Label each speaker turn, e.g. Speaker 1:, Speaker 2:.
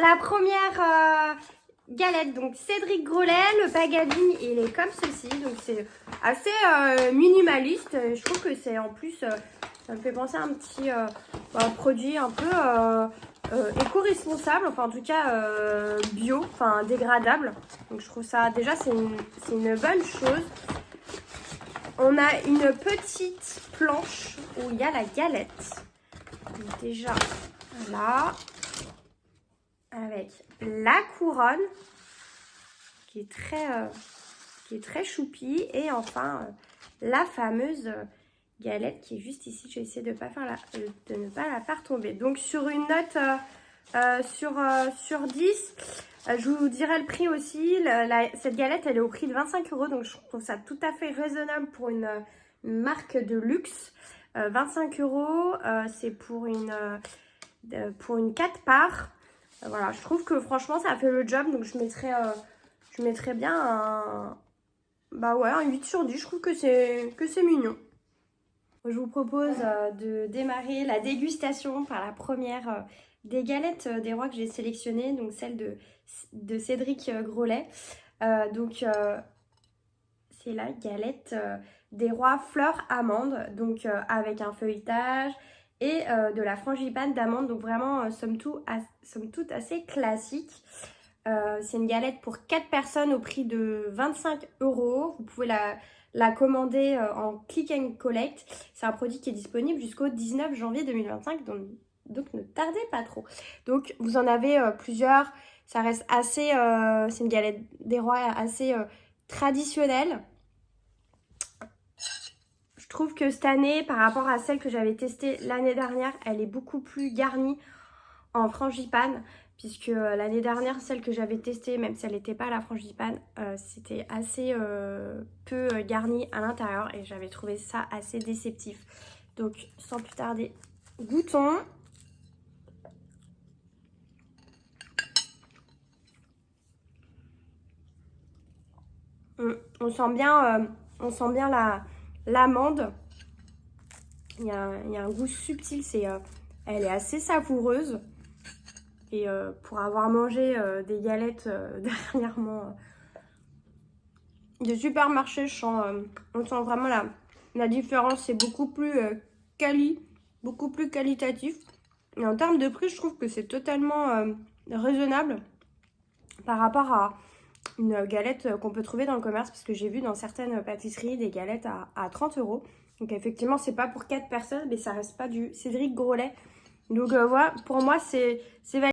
Speaker 1: la première galette, donc Cédric Grolet, le packaging il est comme ceci, donc c'est assez minimaliste. Je trouve que c'est en plus, ça me fait penser à un petit produit un peu éco-responsable, enfin en tout cas bio, enfin dégradable. Donc je trouve ça déjà c'est une bonne chose. On a une petite planche où il y a la galette. Donc déjà là, avec la couronne qui est très choupie, et enfin la fameuse galette qui est juste ici. Je vais essayer de ne pas la faire tomber. Donc sur une note sur 10, je vous dirai le prix aussi. Cette galette elle est au prix de 25 €, donc je trouve ça tout à fait raisonnable pour une marque de luxe. 25 €, c'est pour une 4 parts. Voilà, je trouve que franchement ça fait le job, donc je mettrais bien un 8 sur 10. Je trouve que c'est mignon. Je vous propose de démarrer la dégustation par la première des galettes des rois que j'ai sélectionnées, donc celle de Cédric Grolet. C'est la galette des rois fleurs amandes, donc avec un feuilletage et de la frangipane d'amande, donc vraiment somme toute assez classique. C'est une galette pour 4 personnes au prix de 25 €. Vous pouvez la commander en click and collect. C'est un produit qui est disponible jusqu'au 19 janvier 2025, donc ne tardez pas trop. Donc vous en avez plusieurs, ça reste assez, c'est une galette des rois assez traditionnelle. Je trouve que cette année, par rapport à celle que j'avais testée l'année dernière, elle est beaucoup plus garnie en frangipane, puisque l'année dernière, celle que j'avais testée, même si elle n'était pas à la frangipane, c'était assez peu garni à l'intérieur, et j'avais trouvé ça assez déceptif. Donc sans plus tarder, goûtons. On sent bien l'amande. Il y a un goût subtil, elle est assez savoureuse. Et pour avoir mangé des galettes dernièrement de supermarché, on sent vraiment la différence. C'est beaucoup plus beaucoup plus qualitatif. Et en termes de prix, je trouve que c'est totalement raisonnable par rapport à une galette qu'on peut trouver dans le commerce, parce que j'ai vu dans certaines pâtisseries des galettes à 30 €. Donc effectivement, c'est pas pour 4 personnes, mais ça reste pas du Cédric Grolet. Donc voilà, pour moi, c'est validé.